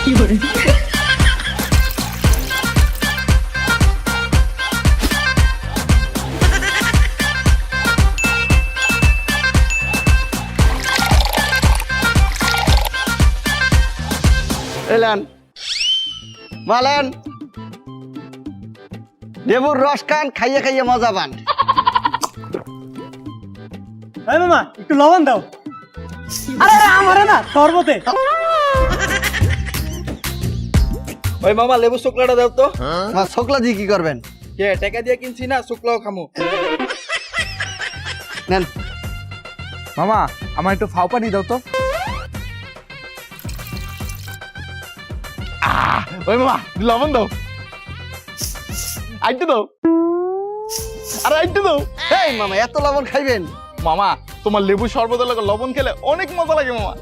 এলেন বলেন লেবুর রস খান খাইয়ে খাইয়ে মজা পান। এই মামা একটু লবণ দাও। আরে আমারে না শরবতে। ওই মামা লেবু শুকলাটা দাও তো। শুকলা দিয়ে কি করবেন? কে টাকা দিয়ে কিনছি না, শুকলাও খামু। নেন মামা আমার একটু ফাও পানি দাও তো। ওই মামা লবণ দাও, আইটু দাও, আরে আইটু দাও। এই মামা এত লবণ খাইবেন? মামা তোমার লেবু শরবতের লগে লবণ খেলে অনেক মজা লাগে মামা।